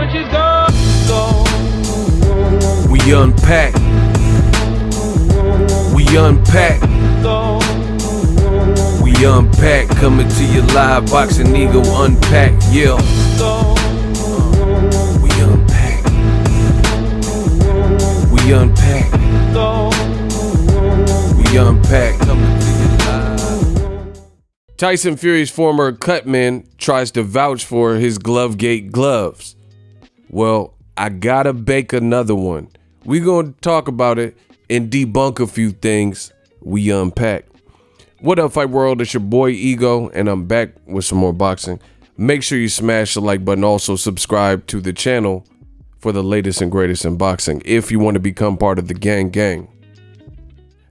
bitches go. We unpack. We unpack. We unpack. Coming to you live. Boxing Ego unpack. Yeah. We unpack. We unpack. We unpack. Coming to you live. Tyson Fury's former CUTMAN tries to vouch for his Glovegate gloves. Well, I gotta bake another one. We gonna talk about it and debunk a few things. We unpack. What up, Fight World? It's your boy Ego, and I'm back with some more boxing. Make sure you smash the like button. Also subscribe to the channel for the latest and greatest in boxing if you want to become part of the gang.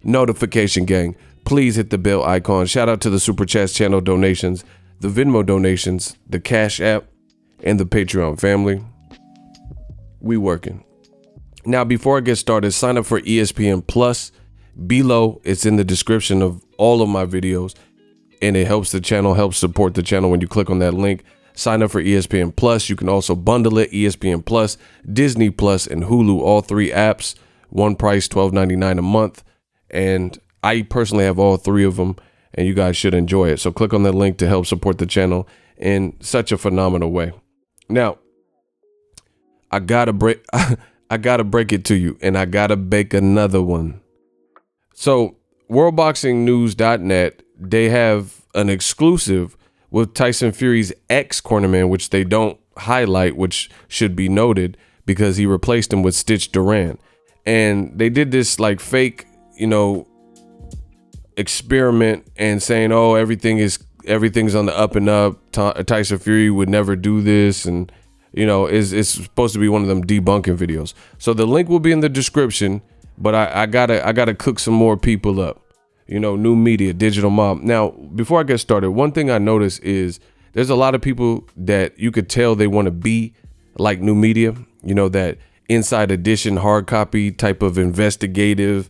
Notification gang. Please hit the bell icon. Shout out to the Super Chats channel donations, the Venmo donations, the Cash App, and the Patreon family. We working. Now, before I get started, sign up for ESPN Plus. Below, it's in the description of all of my videos, and it helps the channel, helps support the channel when you click on that link. Sign up for ESPN Plus. You can also bundle it, ESPN Plus, Disney Plus, and Hulu, all three apps. One price, $12.99 a month. And I personally have all three of them, and you guys should enjoy it. So click on that link to help support the channel in such a phenomenal way. Now, I gotta break it to you, and I gotta bake another one. So worldboxingnews.net, they have an exclusive with Tyson Fury's ex-cornerman, which they don't highlight, which should be noted because he replaced him with Stitch Duran. And they did this like fake, experiment and saying, oh, everything's on the up and up. Tyson Fury would never do this, and it's supposed to be one of them debunking videos. So the link will be in the description, but I gotta cook some more people up. New media, digital mob. Now, before I get started, one thing I noticed is there's a lot of people that you could tell they want to be like new media, that inside edition, hard copy type of investigative,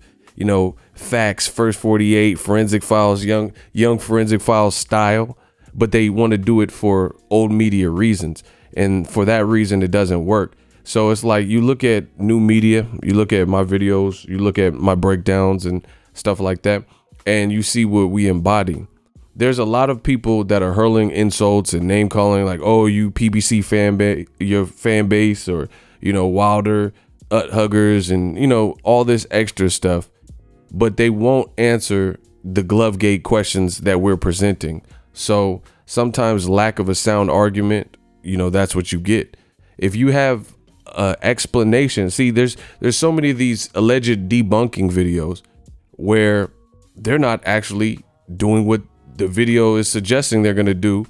facts, first 48, forensic files, young forensic files style, but they want to do it for old media reasons. And for that reason, it doesn't work. So it's like you look at new media, you look at my videos, you look at my breakdowns and stuff like that, and you see what we embody. There's a lot of people that are hurling insults and name calling, like, oh, you PBC fan base, your fan base, or, Wilder, huggers, and, all this extra stuff. But they won't answer the Glovegate questions that we're presenting. So sometimes lack of a sound argument, that's what you get. If you have explanation, see, there's so many of these alleged debunking videos where they're not actually doing what the video is suggesting they're going to do,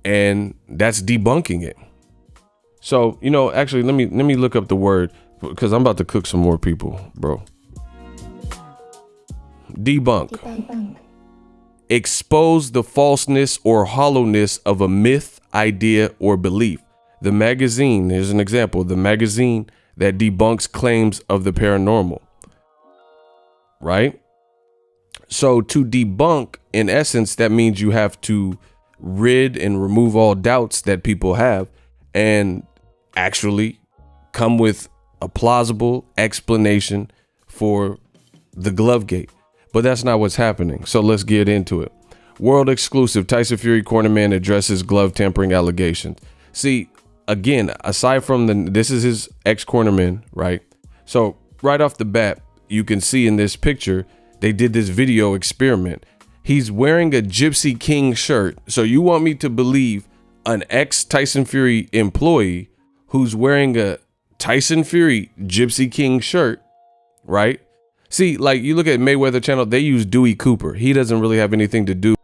and that's debunking it. So, actually, let me look up the word, because I'm about to cook some more people, bro. Debunk. Expose the falseness or hollowness of a myth, idea, or belief. The magazine, here's an example, the magazine that debunks claims of the paranormal, right? So to debunk, in essence, that means you have to rid and remove all doubts that people have and actually come with a plausible explanation for the Glovegate. But that's not what's happening. So let's get into it. World exclusive, Tyson Fury cornerman addresses glove tampering allegations. See, again, aside from this is his ex-cornerman, right? So right off the bat, you can see in this picture, they did this video experiment. He's wearing a Gypsy King shirt. So you want me to believe an ex-Tyson Fury employee who's wearing a Tyson Fury Gypsy King shirt, right? See, like you look at Mayweather channel, they use Dewey Cooper. He doesn't really have anything to do.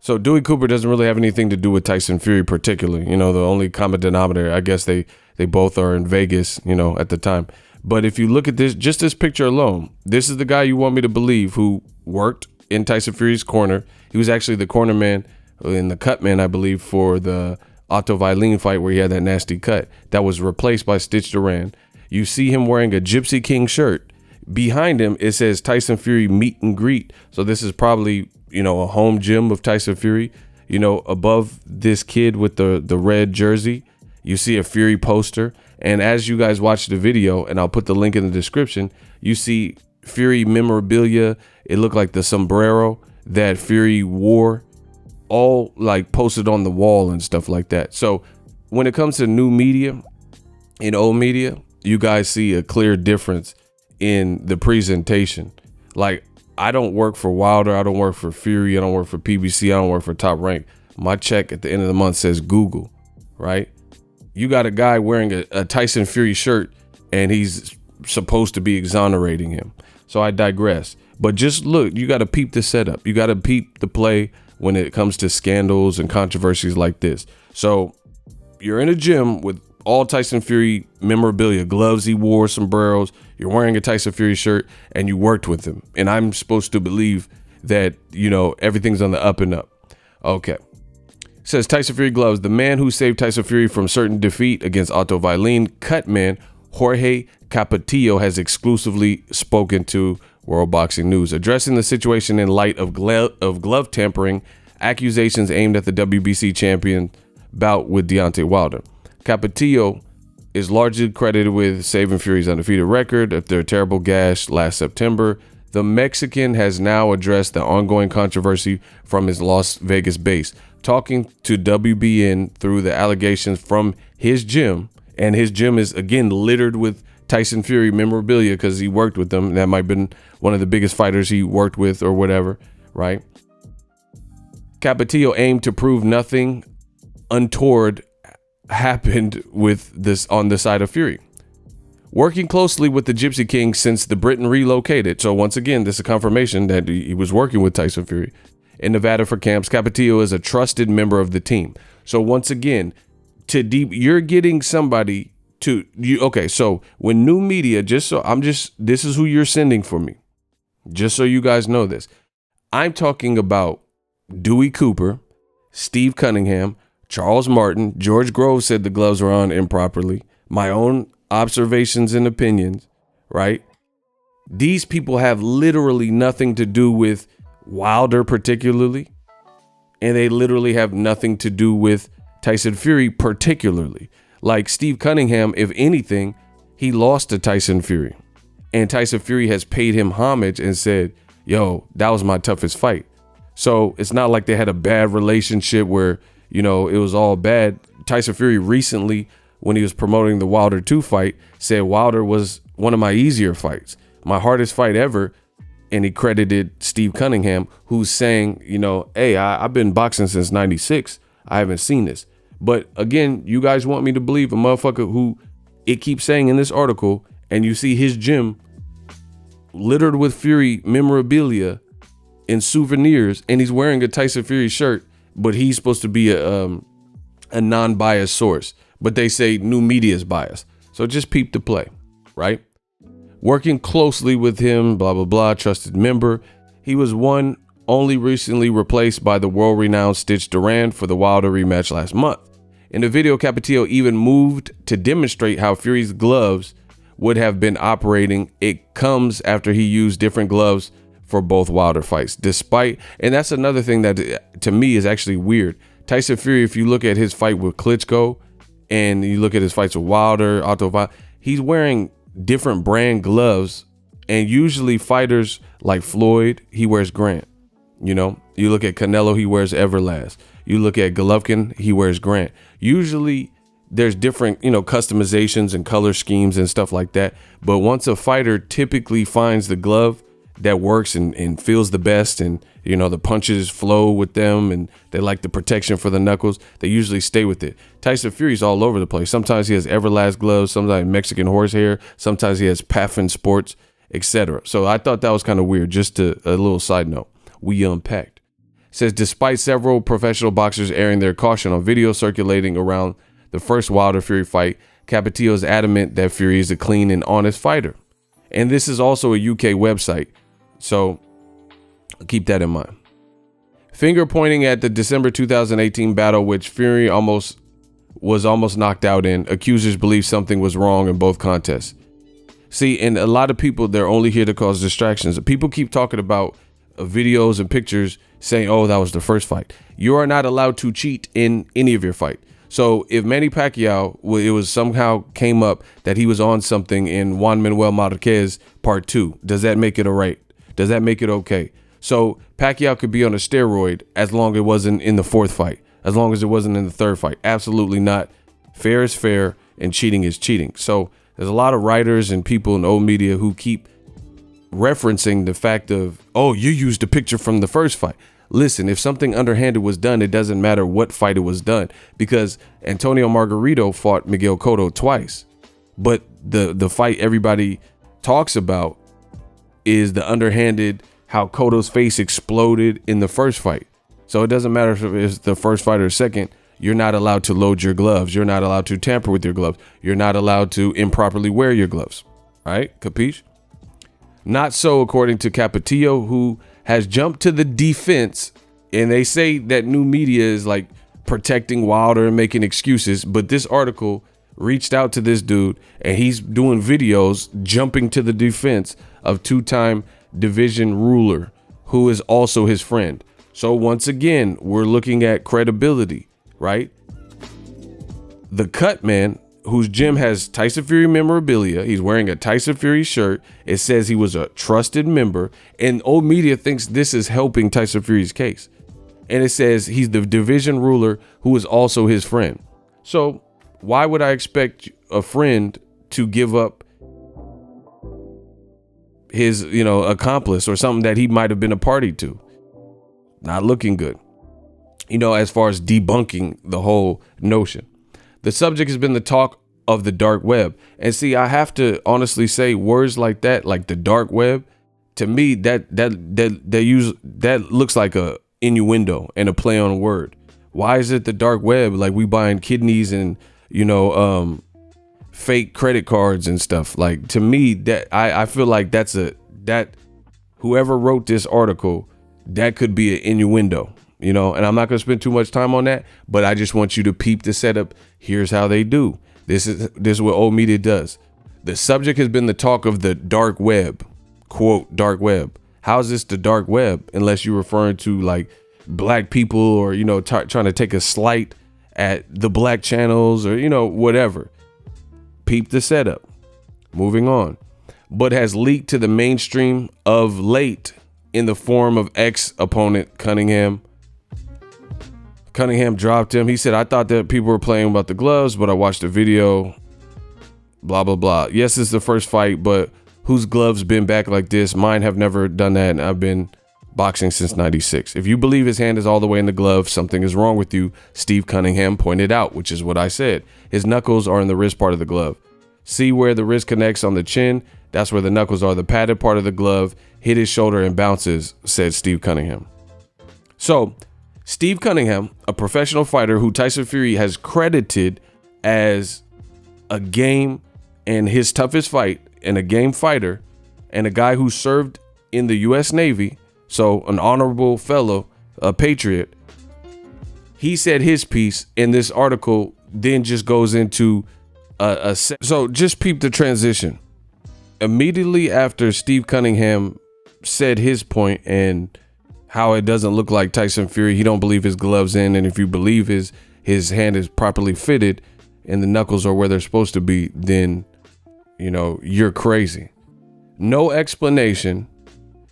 So Dewey Cooper doesn't really have anything to do with Tyson Fury particularly. The only common denominator, I guess they both are in Vegas, at the time. But if you look at this, just this picture alone, this is the guy you want me to believe who worked in Tyson Fury's corner. He was actually the cornerman in the CUTMAN, I believe, for the Otto Vailene fight where he had that nasty cut that was replaced by Stitch Duran. You see him wearing a Gypsy King shirt. Behind him, it says Tyson Fury meet and greet. So this is probably, a home gym of Tyson Fury. Above this kid with the red jersey, you see a Fury poster. And as you guys watch the video, and I'll put the link in the description, you see Fury memorabilia. It looked like the sombrero that Fury wore, all like posted on the wall and stuff like that. So when it comes to new media and old media, you guys see a clear difference in the presentation. Like, I don't work for Wilder, I don't work for Fury, I don't work for PBC, I don't work for Top Rank. My check at the end of the month says Google, right? You got a guy wearing a Tyson Fury shirt and he's supposed to be exonerating him. So I digress. But just look, you got to peep the setup. You got to peep the play when it comes to scandals and controversies like this. So you're in a gym with all Tyson Fury memorabilia, gloves he wore, sombreros. You're wearing a Tyson Fury shirt and you worked with him. And I'm supposed to believe that, you know, everything's on the up and up. Okay. Says Tyson Fury gloves. The man who saved Tyson Fury from certain defeat against Otto Vailin, CUTMAN, Jorge Capetillo, has exclusively spoken to World Boxing News, addressing the situation in light of glove tampering accusations aimed at the WBC champion bout with Deontay Wilder. Capetillo is largely credited with saving Fury's undefeated record after a terrible gash last September. The Mexican has now addressed the ongoing controversy from his Las Vegas base, talking to WBN through the allegations from his gym. And his gym is, again, littered with Tyson Fury memorabilia because he worked with them. That might have been one of the biggest fighters he worked with or whatever, right? Capetillo aimed to prove nothing untoward happened with this on the side of Fury. Working closely with the Gypsy King since the Britain relocated. So once again, this is a confirmation that he was working with Tyson Fury in Nevada for camps. Capetillo is a trusted member of the team. So once again, you're getting somebody to you. Okay, so when new media, this is who you're sending for me. Just so you guys know this. I'm talking about Dewey Cooper, Steve Cunningham, Charles Martin. George Groves said the gloves were on improperly. My own observations and opinions, right? These people have literally nothing to do with Wilder particularly, and they literally have nothing to do with Tyson Fury particularly. Like Steve Cunningham, if anything, he lost to Tyson Fury, and Tyson Fury has paid him homage and said, yo, that was my toughest fight. So it's not like they had a bad relationship where, you know, it was all bad. Tyson Fury recently, when he was promoting the Wilder 2 fight, said Wilder was one of my easier fights, my hardest fight ever. And he credited Steve Cunningham, who's saying, you know, hey, I've been boxing since 96. I haven't seen this. But again, you guys want me to believe a motherfucker who it keeps saying in this article, and you see his gym littered with Fury memorabilia and souvenirs, and he's wearing a Tyson Fury shirt, but he's supposed to be a non-biased source. But they say new media is biased. So just peep the play, right? Working closely with him, blah, blah, blah, trusted member. He was only recently replaced by the world-renowned Stitch Duran for the Wilder rematch last month. In the video, Capetillo even moved to demonstrate how Fury's gloves would have been operating. It comes after he used different gloves for both Wilder fights. And that's another thing that to me is actually weird. Tyson Fury, if you look at his fight with Klitschko and you look at his fights with Wilder, he's wearing different brand gloves, and usually fighters like Floyd, he wears Grant. You know, you look at Canelo, he wears Everlast. You look at Golovkin, he wears Grant. Usually there's different, you know, customizations and color schemes and stuff like that. But once a fighter typically finds the glove that works and feels the best, and, you know, the punches flow with them and they like the protection for the knuckles, they usually stay with it. Tyson Fury's all over the place. Sometimes he has Everlast gloves, sometimes Mexican horsehair, sometimes he has Paffin Sports, etc. So I thought that was kind of weird. Just a little side note we unpacked. Says despite several professional boxers airing their caution on video circulating around the first Wilder Fury fight, Capetillo is adamant that Fury is a clean and honest fighter. And this is also a UK website, so keep that in mind. Finger pointing at the December 2018 battle, which Fury was almost knocked out in. Accusers believe something was wrong in both contests. See, and a lot of people, they're only here to cause distractions. People keep talking about videos and pictures saying, oh, that was the first fight. You are not allowed to cheat in any of your fight. So if Manny Pacquiao, it was somehow came up that he was on something in Juan Manuel Marquez Part 2, does that make it all right? Does that make it okay? So Pacquiao could be on a steroid as long as it wasn't in the 4th fight, as long as it wasn't in the 3rd fight. Absolutely not. Fair is fair and cheating is cheating. So there's a lot of writers and people in old media who keep referencing the fact of, oh, you used a picture from the 1st fight. Listen, if something underhanded was done, it doesn't matter what fight it was done, because Antonio Margarito fought Miguel Cotto twice. But the fight everybody talks about is the underhanded, how Cotto's face exploded in the 1st fight. So it doesn't matter if it's the 1st fight or 2nd. You're not allowed to load your gloves. You're not allowed to tamper with your gloves. You're not allowed to improperly wear your gloves. Right? Capiche? Not so according to Capetillo, who has jumped to the defense, and they say that new media is like protecting Wilder and making excuses. But this article reached out to this dude, and he's doing videos jumping to the defense of 2-time division ruler, who is also his friend. So once again, we're looking at credibility, right? The CUTMAN, whose gym has Tyson Fury memorabilia. He's wearing a Tyson Fury shirt. It says he was a trusted member, and old media thinks this is helping Tyson Fury's case. And it says he's the division ruler who is also his friend. So why would I expect a friend to give up his, accomplice or something that he might have been a party to? Not looking good. As far as debunking the whole notion. The subject has been the talk of the dark web. And see, I have to honestly say, words like that, like the dark web, to me, that looks like a innuendo and a play on a word. Why is it the dark web? Like we buying kidneys and, fake credit cards and stuff. Like, to me, that I feel like that whoever wrote this article, that could be an innuendo. And I'm not going to spend too much time on that, but I just want you to peep the setup. Here's how they do. This is what old media does. The subject has been the talk of the dark web, quote, dark web. How is this the dark web? Unless you're referring to like black people or, trying to take a slight at the black channels or, whatever. Peep the setup. Moving on. But has leaked to the mainstream of late in the form of ex-opponent Cunningham. Cunningham dropped him. He said, I thought that people were playing about the gloves, but I watched the video. Blah, blah, blah. Yes, it's the 1st fight, but whose gloves been back like this? Mine have never done that, and I've been boxing since 96. If you believe his hand is all the way in the glove, something is wrong with you, Steve Cunningham pointed out, which is what I said. His knuckles are in the wrist part of the glove. See where the wrist connects on the chin? That's where the knuckles are. The padded part of the glove hit his shoulder and bounces, said Steve Cunningham. So, Steve Cunningham, a professional fighter who Tyson Fury has credited as a game and his toughest fight and a game fighter, and a guy who served in the U.S. Navy, so an honorable fellow, a patriot. He said his piece, and this article then just goes into so just peep the transition. Immediately after Steve Cunningham said his point and how it doesn't look like Tyson Fury, he don't believe his gloves in, and if you believe his hand is properly fitted and the knuckles are where they're supposed to be, then you're crazy. No explanation.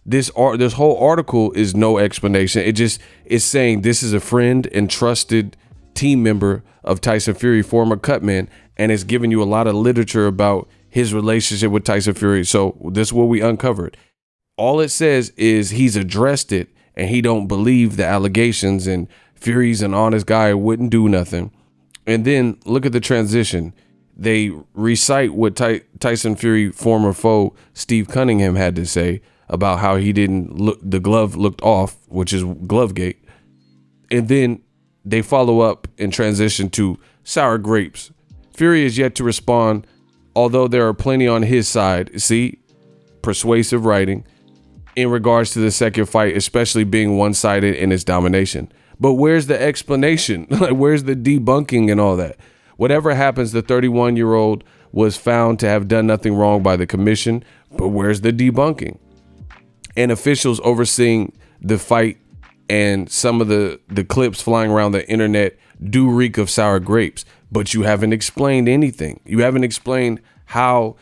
This whole article is no explanation. It just is saying this is a friend and trusted team member of Tyson Fury, former CUTMAN, and it's giving you a lot of literature about his relationship with Tyson Fury. So this is what we uncovered. All it says is he's addressed it and he don't believe the allegations, and Fury's an honest guy, wouldn't do nothing. And then look at the transition. They recite what Tyson Fury former foe Steve Cunningham had to say about how he didn't look, the glove looked off, which is Glovegate. And then they follow up and transition to sour grapes. Fury is yet to respond, although there are plenty on his side. See, persuasive writing in regards to the second fight, especially being one-sided in its domination. But where's the explanation? Like, where's the debunking and all that? Whatever happens, the 31-year-old was found to have done nothing wrong by the commission, but where's the debunking? And officials overseeing the fight and some of the clips flying around the internet do reek of sour grapes, but you haven't explained anything. You haven't explained how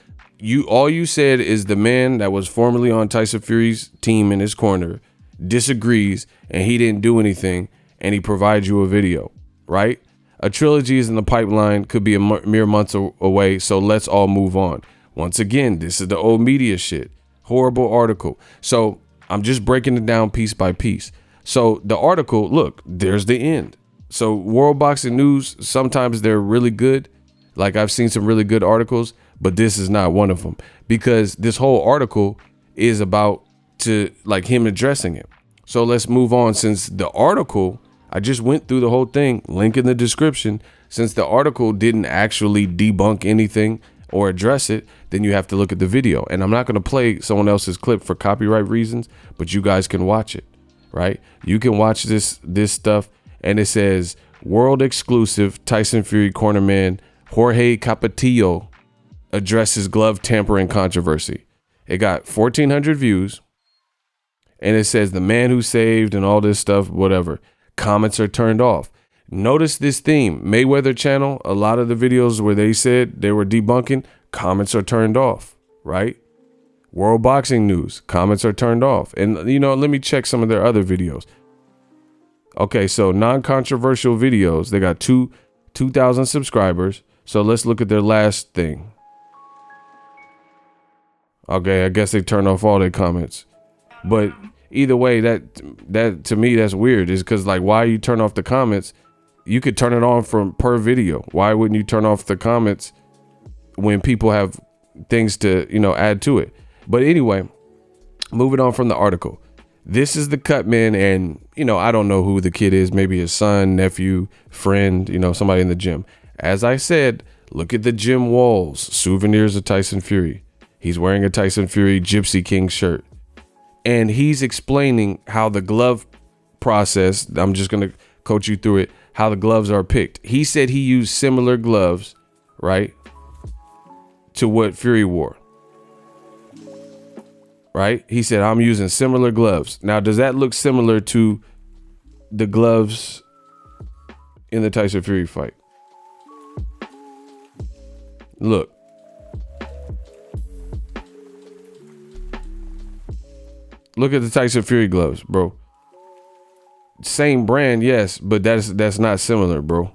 all you said is the man that was formerly on Tyson Fury's team in his corner disagrees and he didn't do anything, and he provides you a video, right? A trilogy is in the pipeline, could be a mere months away, so let's all move on. Once again, this is the old media shit. Horrible article. So I'm just breaking it down piece by piece. So the article, look, there's the end. So World Boxing News, sometimes they're really good. Like, I've seen some really good articles, but this is not one of them, because this whole article is about him addressing it. So let's move on. Since the article, I just went through the whole thing, link in the description. Since the article didn't actually debunk anything or address it, then you have to look at the video. And I'm not going to play someone else's clip for copyright reasons, but you guys can watch it, right? You can watch this stuff, and it says world exclusive Tyson Fury cornerman Jorge Capetillo addresses glove tampering controversy. It got 1,400 views, and it says the man who saved and all this stuff, whatever. Comments are turned off. Notice this theme. Mayweather channel, a lot of the videos where they said they were debunking, comments are turned off, right? World Boxing News, comments are turned off. And, you know, let me check some of their other videos. Okay, so non-controversial videos, they got 2,000 subscribers. So let's look at their last thing. Okay, I guess they turned off all their comments. But either way, that to me, that's weird. Is because, like, why you turn off the comments? You could turn it on from per video. Why wouldn't you turn off the comments when people have things to, you know, add to it? But anyway, moving on from the article. This is the CUTMAN, and, you know, I don't know who the kid is. Maybe his son, nephew, friend, you know, somebody in the gym. As I said, look at the gym walls. Souvenirs of Tyson Fury. He's wearing a Tyson Fury Gypsy King shirt. And he's explaining how the glove process, I'm just going to coach you through it, how the gloves are picked. He said he used similar gloves, right, to what Fury wore. Right? He said, I'm using similar gloves. Now, does that look similar to the gloves in the Tyson Fury fight? Look. Look at the Tyson Fury gloves, bro. Same brand, yes, but that's not similar, bro.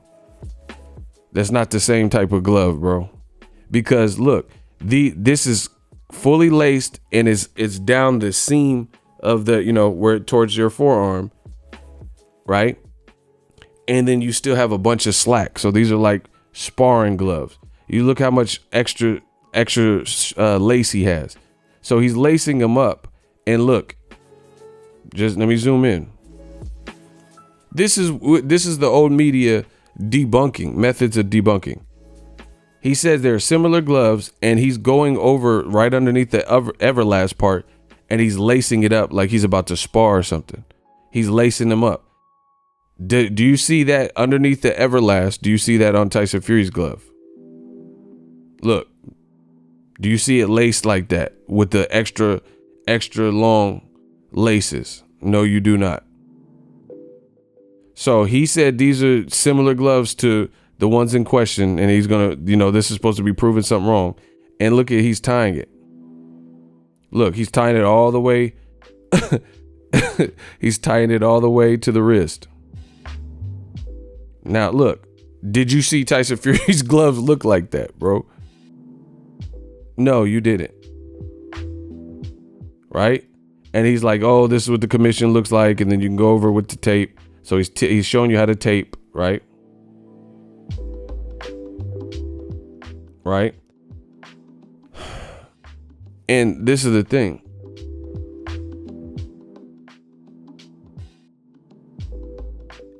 That's not the same type of glove, bro. Because look, this is fully laced and it's down the seam of the, you know, where towards your forearm, right? And then you still have a bunch of slack. So these are like sparring gloves. You look how much extra lace he has. So he's lacing them up, and look, just let me zoom in. This is the old media debunking, methods of debunking. He says there are similar gloves, and he's going over right underneath the Everlast part, and he's lacing it up like he's about to spar or something. He's lacing them up. Do you see that underneath the Everlast? Do you see that on Tyson Fury's glove? Look, do you see it laced like that with the extra long laces? No, you do not. So he said these are similar gloves to the ones in question, and he's gonna, you know, this is supposed to be proving something wrong. And look at, he's tying it. Look, he's tying it all the way. He's tying it all the way to the wrist. Now, look, did you see Tyson Fury's gloves look like that, bro? No, you didn't. Right? And he's like, oh, this is what the commission looks like. And then you can go over with the tape. So he's showing you how to tape, right? Right? And this is the thing.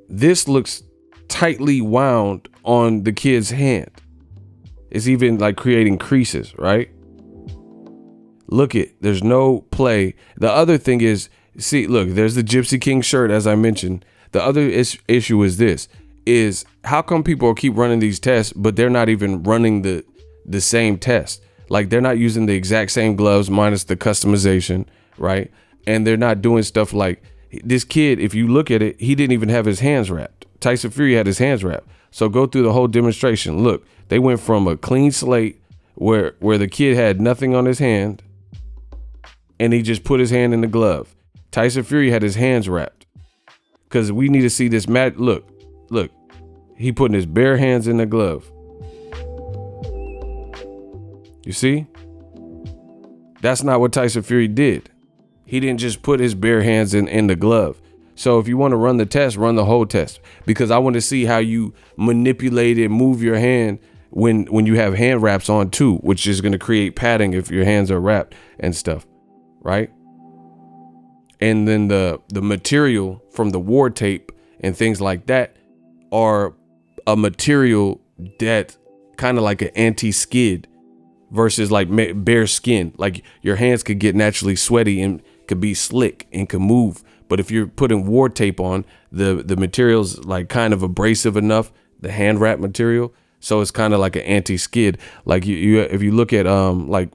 This looks tightly wound on the kid's hand. It's even like creating creases, right? Look there's no play. The other thing is, see, look, there's the Gypsy King shirt, as I mentioned. The other issue is this, is how come people keep running these tests, but they're not even running the same test? Like, they're not using the exact same gloves minus the customization, right? And they're not doing stuff like, This kid, if you look at it, he didn't even have his hands wrapped. Tyson Fury had his hands wrapped. So go through the whole demonstration. Look, they went from a clean slate where the kid had nothing on his hand, and he just put his hand in the glove. Tyson Fury had his hands wrapped, because we need to see this mat. Look, he putting his bare hands in the glove. You see? That's not what Tyson Fury did. He didn't just put his bare hands in the glove. So if you want to run the test, run the whole test, because I want to see how you manipulate and move your hand when you have hand wraps on too, which is going to create padding if your hands are wrapped and stuff, right? And then the material from the war tape and things like that are a material that kind of like an anti-skid versus like bare skin. Like your hands could get naturally sweaty and could be slick and could move. But if you're putting war tape on, the material's like kind of abrasive enough, the hand wrap material. So it's kind of like an anti-skid. Like you if you look at like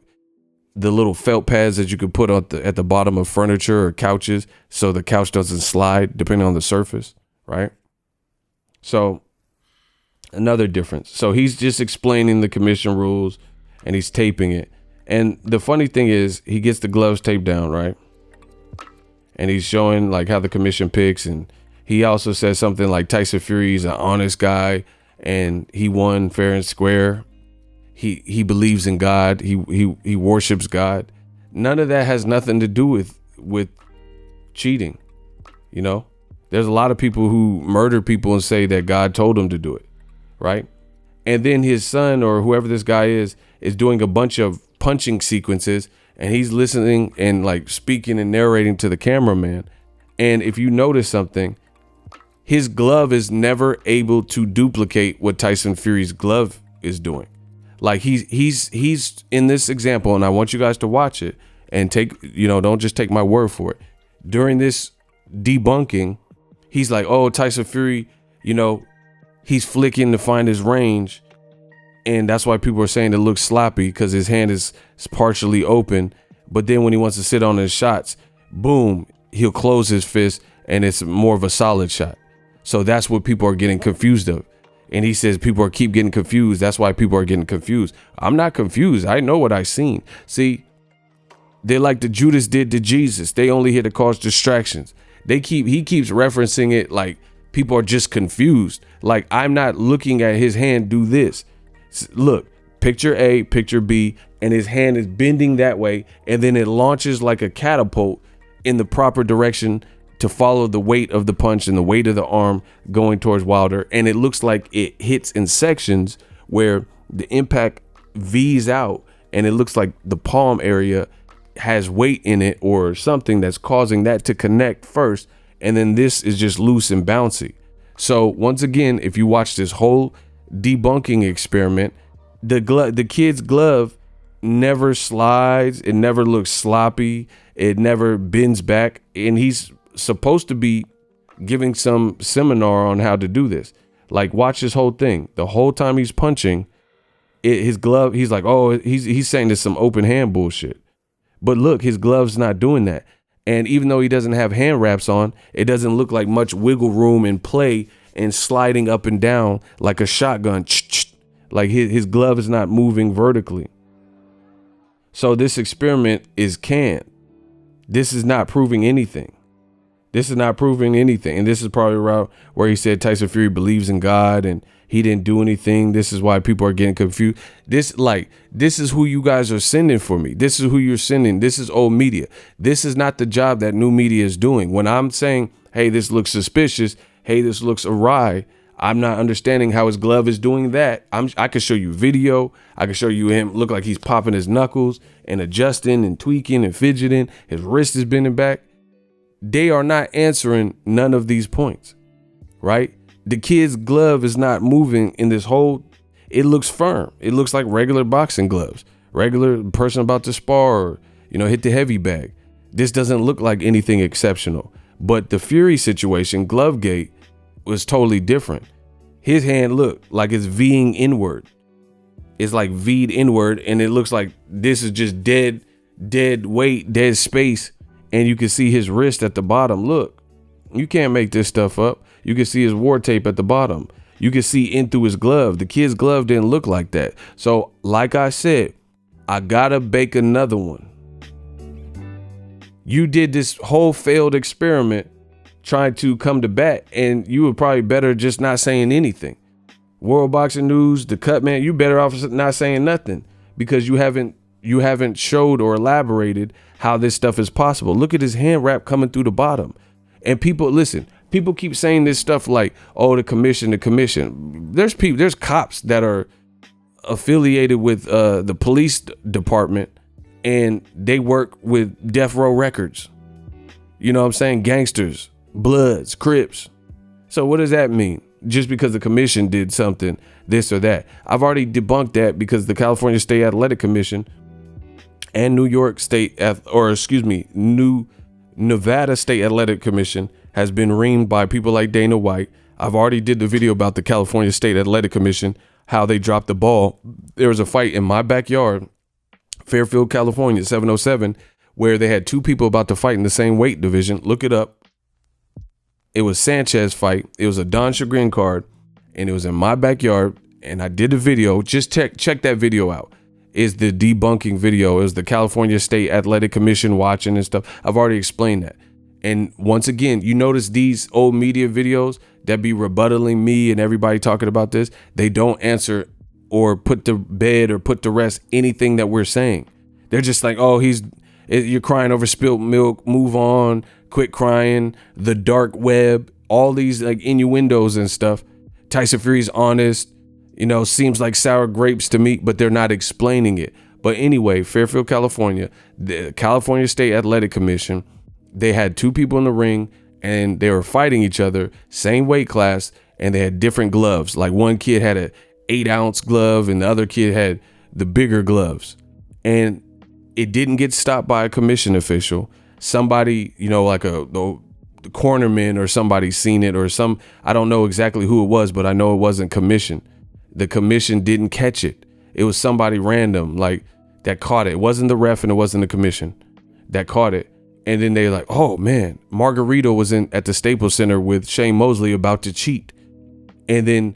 the little felt pads that you could put at the bottom of furniture or couches, so the couch doesn't slide depending on the surface, right? So another difference. So he's just explaining the commission rules and he's taping it. And the funny thing is he gets the gloves taped down, right? And he's showing like how the commission picks, and he also says something like Tyson Fury's an honest guy and he won fair and square. He believes in God. He worships God. None of that has nothing to do with cheating. You know, there's a lot of people who murder people and say that God told them to do it, right? And then his son or whoever this guy is doing a bunch of punching sequences, and he's listening and like speaking and narrating to the cameraman. And if you notice something, his glove is never able to duplicate what Tyson Fury's glove is doing. Like he's in this example, and I want you guys to watch it and don't just take my word for it. During this debunking, he's like, oh, Tyson Fury, he's flicking to find his range. And that's why people are saying it looks sloppy, because his hand is partially open. But then when he wants to sit on his shots, boom, he'll close his fist and it's more of a solid shot. So that's what people are getting confused of. And he says people keep getting confused. That's why people are getting confused. I'm not confused. I know what I seen. See, they're like the Judas did to Jesus. They only here to cause distractions. He keeps referencing it like people are just confused. Like, I'm not looking at his hand do this. Look, picture A, picture B, and his hand is bending that way, and then it launches like a catapult in the proper direction to follow the weight of the punch and the weight of the arm going towards Wilder. And it looks like it hits in sections where the impact V's out, and it looks like the palm area has weight in it or something that's causing that to connect first, and then this is just loose and bouncy. So once again, if you watch this whole debunking experiment, the kid's glove never slides, it never looks sloppy, it never bends back, and he's supposed to be giving some seminar on how to do this. Like, watch this whole thing. The whole time he's punching his glove, he's like, oh, he's saying this some open hand bullshit. But look, his glove's not doing that. And even though he doesn't have hand wraps on, it doesn't look like much wiggle room in play and sliding up and down like a shotgun. Like his glove is not moving vertically. So this experiment is canned. This is not proving anything. This is not proving anything. And this is probably around where he said Tyson Fury believes in God and he didn't do anything. This is why people are getting confused. This is who you guys are sending for me. This is who you're sending. This is old media. This is not the job that new media is doing. When I'm saying, hey, this looks suspicious, hey, this looks awry, I'm not understanding how his glove is doing that. I could show you video. I could show you him look like he's popping his knuckles and adjusting and tweaking and fidgeting. His wrist is bending back. They are not answering none of these points, right? The kid's glove is not moving in this whole, it looks firm. It looks like regular boxing gloves, regular person about to spar or, hit the heavy bag. This doesn't look like anything exceptional. But the Fury situation, Glovegate, was totally different. His hand looked like it's V'ing inward. It's like V'd inward, and it looks like this is just dead weight, dead space. And you can see his wrist at the bottom. Look, You can't make this stuff up. You can see his war tape at the bottom. You can see in through his glove. The kid's glove didn't look like that. So like I said, I gotta bake another one. You did this whole failed experiment trying to come to bat, and you were probably better just not saying anything. World Boxing News, the CUTMAN, you better off not saying nothing, because you haven't showed or elaborated how this stuff is possible. Look at his hand wrap coming through the bottom. And people, listen, people keep saying this stuff like, oh, the commission. There's cops that are affiliated with the police department, and they work with Death Row Records. You know what I'm saying? Gangsters, Bloods, Crips. So what does that mean? Just because the commission did something, this or that. I've already debunked that, because the California State Athletic Commission and Nevada State Athletic Commission has been ringed by people like Dana White. I've already did the video about the California State Athletic Commission, how they dropped the ball. There was a fight in my backyard, Fairfield, California, 707, where they had two people about to fight in the same weight division. Look it up. It was Sanchez fight. It was a Don Chagrin card, and it was in my backyard, and I did a video. Just check that video out. It's the debunking video. It was the California State Athletic Commission watching and stuff. I've already explained that. And once again, you notice these old media videos that be rebuttaling me and everybody talking about this, they don't answer or put to bed or put to rest anything that we're saying. They're just like, oh, you're crying over spilt milk, move on, quit crying, the dark web, all these like innuendos and stuff. Tyson Fury's honest, seems like sour grapes to me, but they're not explaining it. But anyway, Fairfield, California, the California State Athletic Commission, they had two people in the ring, and they were fighting each other, same weight class, and they had different gloves. Like one kid had a 8-ounce glove and the other kid had the bigger gloves. And it didn't get stopped by a commission official. Somebody, like the Cornerman or somebody seen it, or I don't know exactly who it was, but I know it wasn't commission. The commission didn't catch it. It was somebody random that caught it. It wasn't the ref and it wasn't the commission that caught it. And then they're like, oh man, Margarito was at the Staples Center with Shane Mosley about to cheat. And then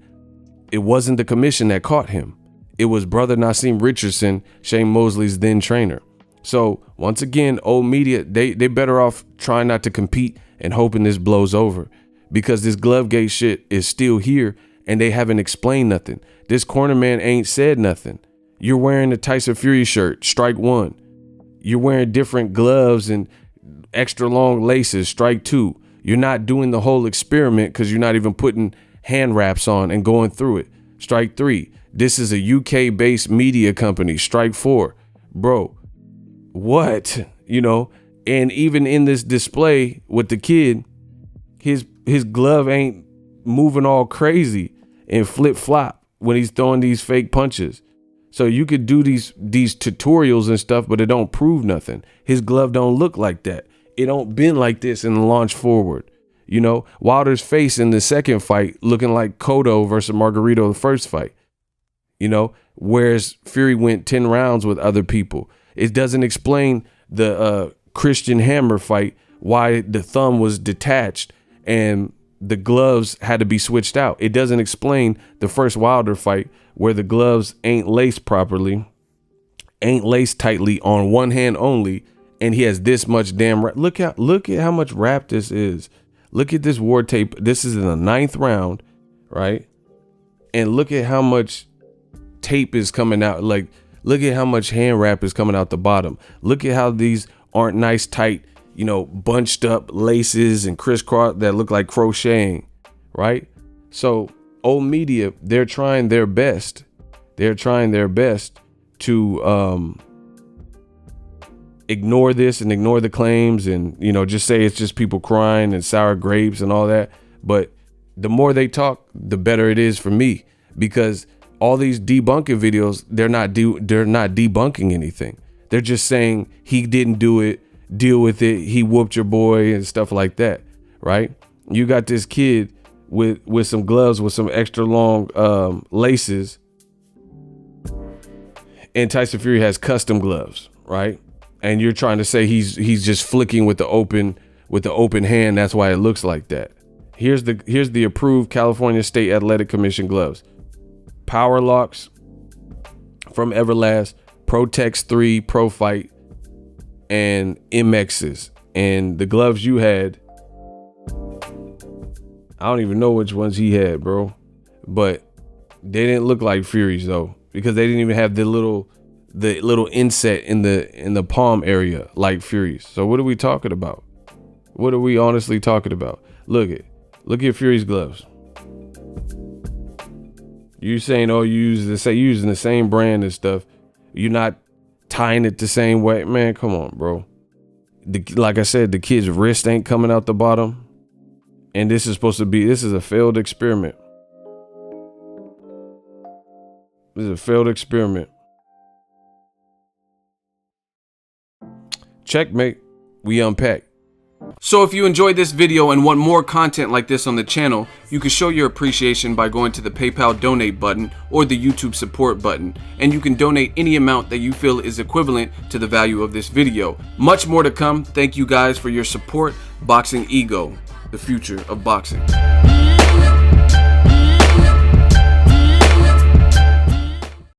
it wasn't the commission that caught him. It was brother Nassim Richardson, Shane Mosley's then trainer. So once again, old media, they better off trying not to compete and hoping this blows over, because this Glovegate shit is still here and they haven't explained nothing. This Cornerman ain't said nothing. You're wearing a Tyson Fury shirt, strike one. You're wearing different gloves and extra long laces, strike two. You're not doing the whole experiment because you're not even putting hand wraps on and going through it. Strike three. This is a UK based media company, strike four. Bro, what? And even in this display with the kid, his glove ain't moving all crazy and flip flop when he's throwing these fake punches. So you could do these tutorials and stuff, but it don't prove nothing. His glove don't look like that. It don't bend like this in the launch forward. Wilder's face in the second fight looking like Cotto versus Margarito the first fight. Whereas Fury went 10 rounds with other people. It doesn't explain the Christian Hammer fight, why the thumb was detached and the gloves had to be switched out. It doesn't explain the first Wilder fight where the gloves ain't laced properly, ain't laced tightly on one hand only, and he has this much damn wrap. Look at how much wrap this is. Look at this war tape. This is in the 9th round, right? And look at how much tape is coming out. Look at how much hand wrap is coming out the bottom. Look at how these aren't nice, tight, bunched up laces and crisscross that look like crocheting, right? So old media, they're trying their best. They're trying their best to ignore this and ignore the claims and, just say it's just people crying and sour grapes and all that. But the more they talk, the better it is for me, because all these debunking videos, they're not debunking anything. They're just saying he didn't do it, deal with it, he whooped your boy and stuff like that, right? You got this kid with some gloves with some extra long laces, and Tyson Fury has custom gloves, right? And you're trying to say he's just flicking with the open with the open hand. That's why it looks like that. Here's the approved California State Athletic Commission gloves. Power locks from Everlast, Protex 3, Pro Fight, and MXs. And the gloves you had, I don't even know which ones he had, bro. But they didn't look like Fury's though, because they didn't even have the little inset in the palm area like Fury's. So what are we talking about? What are we honestly talking about? Look at Fury's gloves. You saying, oh, you using the same brand and stuff. You're not tying it the same way. Man, come on, bro. Like I said, the kid's wrist ain't coming out the bottom. And this is a failed experiment. This is a failed experiment. Checkmate. We unpack. So if you enjoyed this video and want more content like this on the channel, you can show your appreciation by going to the PayPal donate button or the YouTube support button, and you can donate any amount that you feel is equivalent to the value of this video. Much more to come. Thank you guys for your support. Boxing Ego, the future of boxing.